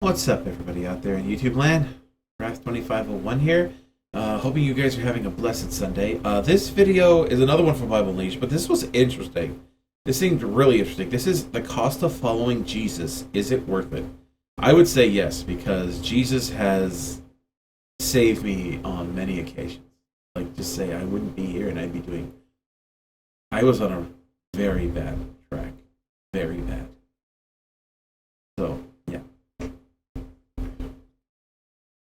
What's up, everybody out there in YouTube land? Wrath2501 here. Hoping you guys are having a blessed Sunday. This video is another one from Bible Unleashed, but this was interesting. This seemed really interesting. This is the cost of following Jesus. Is it worth it? I would say yes, because Jesus has saved me on many occasions. Like, just say I wouldn't be here and I'd be doing... I was on a very bad track. Very bad.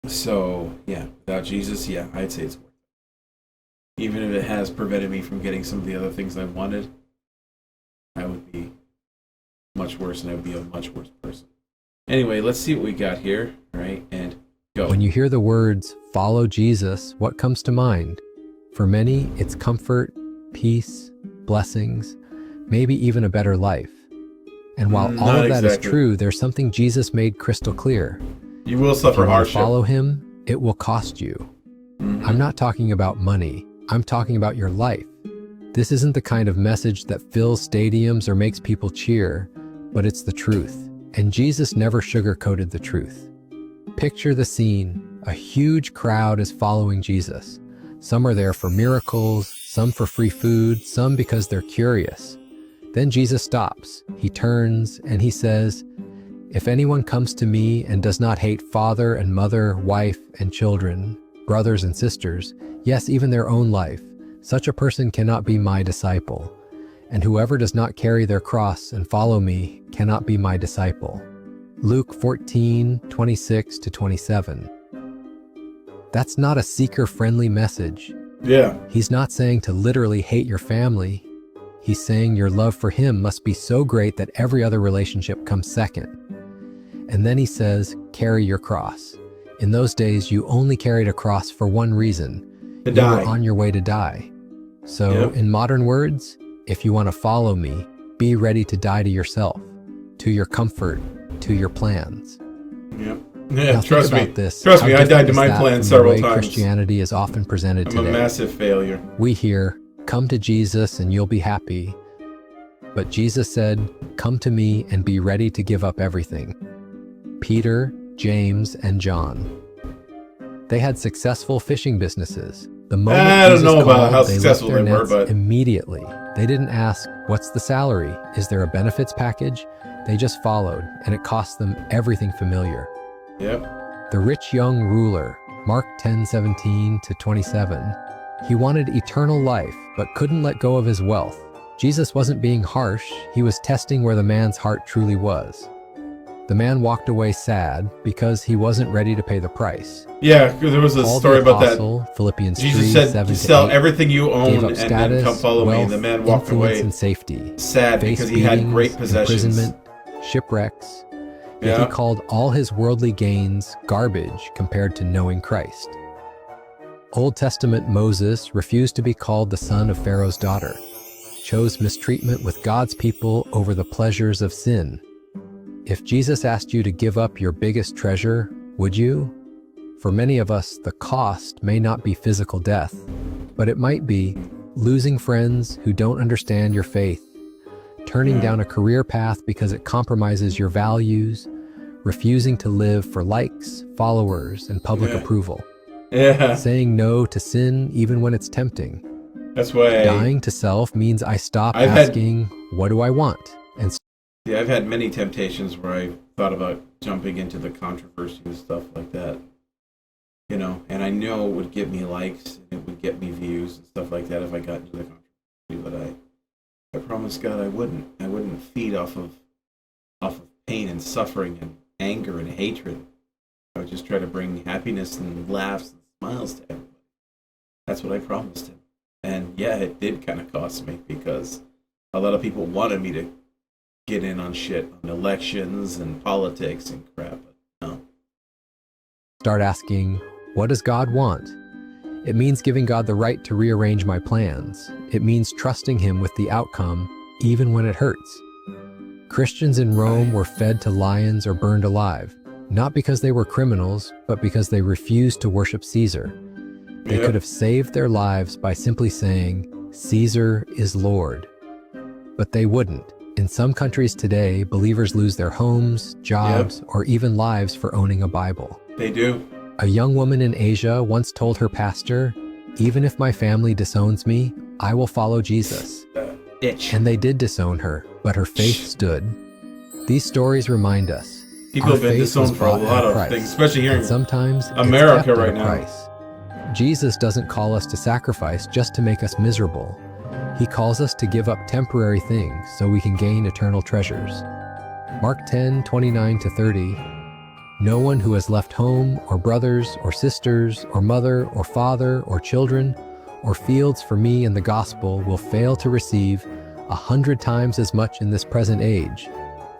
So, yeah, without Jesus, yeah, I'd say it's worth it. Even if it has prevented me from getting some of the other things I wanted, I would be much worse and I would be a much worse person. Anyway, let's see what we got here, right? And go. When you hear the words, follow Jesus, what comes to mind? For many, it's comfort, peace, blessings, maybe even a better life. And while all of that is true, there's something Jesus made crystal clear. You will suffer hardship. If you follow him, it will cost you. I'm not talking about money. I'm talking about your life. This isn't the kind of message that fills stadiums or makes people cheer, but it's the truth. And Jesus never sugarcoated the truth. Picture the scene. A huge crowd is following Jesus. Some are there for miracles, some for free food, some because they're curious. Then Jesus stops. He turns and he says, "If anyone comes to me and does not hate father and mother, wife and children, brothers and sisters, yes, even their own life, such a person cannot be my disciple. And whoever does not carry their cross and follow me cannot be my disciple." Luke 14:26-27. That's not a seeker-friendly message. Yeah. He's not saying to literally hate your family. He's saying your love for him must be so great that every other relationship comes second. And then he says, carry your cross. In those days, you only carried a cross for one reason. To you die. were on your way to die. So, in modern words, if you want to follow me, be ready to die to yourself, to your comfort, to your plans. Yep. Yeah, now, trust me. This. Trust How me, I died to different my is that plans from several the way times. Christianity is often presented today. I'm a massive failure. We hear, come to Jesus and you'll be happy. But Jesus said, come to me and be ready to give up everything. Peter, James, and John. They had successful fishing businesses. The moment I don't Jesus know about called, how they successful left they their were, nets but immediately. They didn't ask, what's the salary? Is there a benefits package? They just followed, and it cost them everything familiar. yep. The rich young ruler, Mark 10:17-27. He wanted eternal life, but couldn't let go of his wealth. Jesus wasn't being harsh. He was testing where the man's heart truly was. The man walked away sad because he wasn't ready to pay the price. Yeah, because there was a Paul story the about that. Apostle, Philippians Jesus 3, said, 7 "You to sell 8, everything you own gave up and status, then come follow me." wealth, And the man walked influence, away and safety. sad Face because he had great beatings, possessions. imprisonment, shipwrecks. Yet Yeah. he called all his worldly gains garbage compared to knowing Christ. Old Testament Moses refused to be called the son of Pharaoh's daughter, chose mistreatment with God's people over the pleasures of sin. If Jesus asked you to give up your biggest treasure, would you? For many of us, the cost may not be physical death, but it might be losing friends who don't understand your faith, turning down a career path because it compromises your values, refusing to live for likes, followers, and public approval, Yeah. saying no to sin even when it's tempting. That's why Dying to self means I stop I've had- asking, what do I want? And Yeah, I've had many temptations where I thought about jumping into the controversy and stuff like that. You know, and I know it would get me likes, and it would get me views and stuff like that if I got into the controversy, but I promised God I wouldn't. I wouldn't feed off of pain and suffering and anger and hatred. I would just try to bring happiness and laughs and smiles to everybody. That's what I promised him. And yeah, it did kind of cost me because a lot of people wanted me to get in on shit, on elections and politics and crap. But no. start asking, what does God want? It means giving God the right to rearrange my plans. It means trusting him with the outcome, even when it hurts. Christians in Rome were fed to lions or burned alive, not because they were criminals, but because they refused to worship Caesar. They could have saved their lives by simply saying, Caesar is Lord. But they wouldn't. In some countries today, believers lose their homes, jobs, or even lives for owning a Bible. They do. A young woman in Asia once told her pastor, "Even if my family disowns me, I will follow Jesus." Itch. And they did disown her, but her faith stood. These stories remind us People our have been faith was disowned for a bought at lot of price, things, especially here and in sometimes it's America kept at right a now. price. Jesus doesn't call us to sacrifice just to make us miserable. He calls us to give up temporary things so we can gain eternal treasures. Mark 10:29-30. No one who has left home or brothers or sisters or mother or father or children or fields for me and the gospel will fail to receive 100 times as much in this present age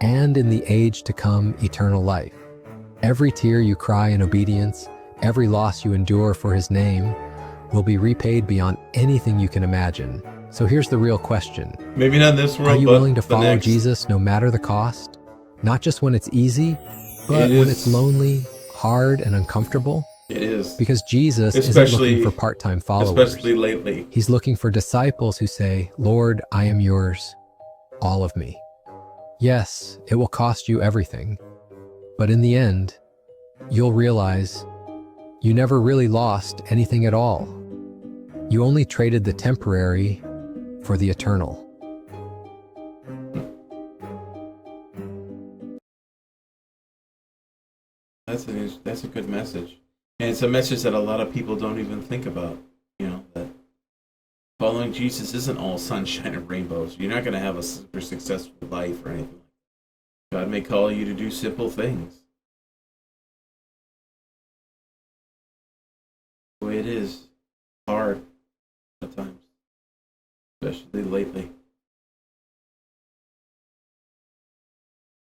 and in the age to come eternal life. Every tear you cry in obedience, every loss you endure for his name will be repaid beyond anything you can imagine. So here's the real question. Maybe not in this world, Are you but willing to the follow next. Jesus no matter the cost? Not just when it's easy, but It when is- it's lonely, hard, and uncomfortable? It is. Because Jesus isn't Especially- looking for part-time followers. Especially lately. He's looking for disciples who say, "Lord, I am yours, all of me." Yes, it will cost you everything. But in the end, you'll realize you never really lost anything at all. You only traded the temporary for the eternal. That's a good message. And it's a message that a lot of people don't even think about. You know, that following Jesus isn't all sunshine and rainbows. You're not going to have a super successful life or anything. God may call you to do simple things. The way it is, hard at times, especially lately.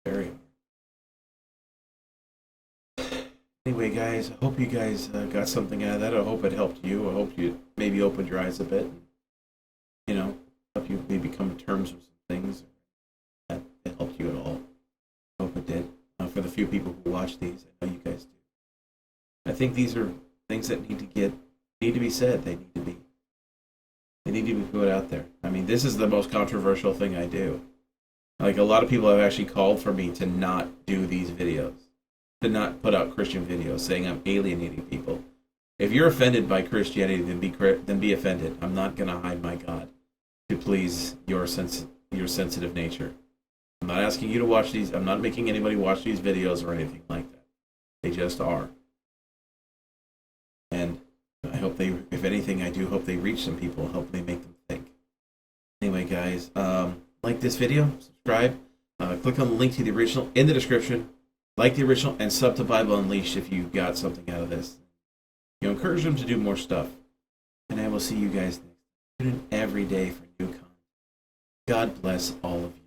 Very hard. Anyway, guys, I hope you guys got something out of that. I hope it helped you. I hope you maybe opened your eyes a bit. And, you know, help you maybe come to terms with some things that helped you at all. I hope it did. For the few people who watch these, I know you guys do. I think these are things that need to be said. They need to be put out there. I mean, this is the most controversial thing I do. Like, a lot of people have actually called for me to not do these videos, to not put out Christian videos, saying I'm alienating people. If you're offended by Christianity, then be offended. I'm not going to hide my God to please your sensitive nature. I'm not asking you to watch these. I'm not making anybody watch these videos or anything like that. They just are. And I hope if anything, I do hope they reach some people, help they make them think. Anyway, guys, like this video, subscribe, click on the link to the original in the description, like the original, and sub to Bible Unleashed if you got something out of this. You encourage them to do more stuff. And I will see you guys next. Tune in every day for new content. God bless all of you.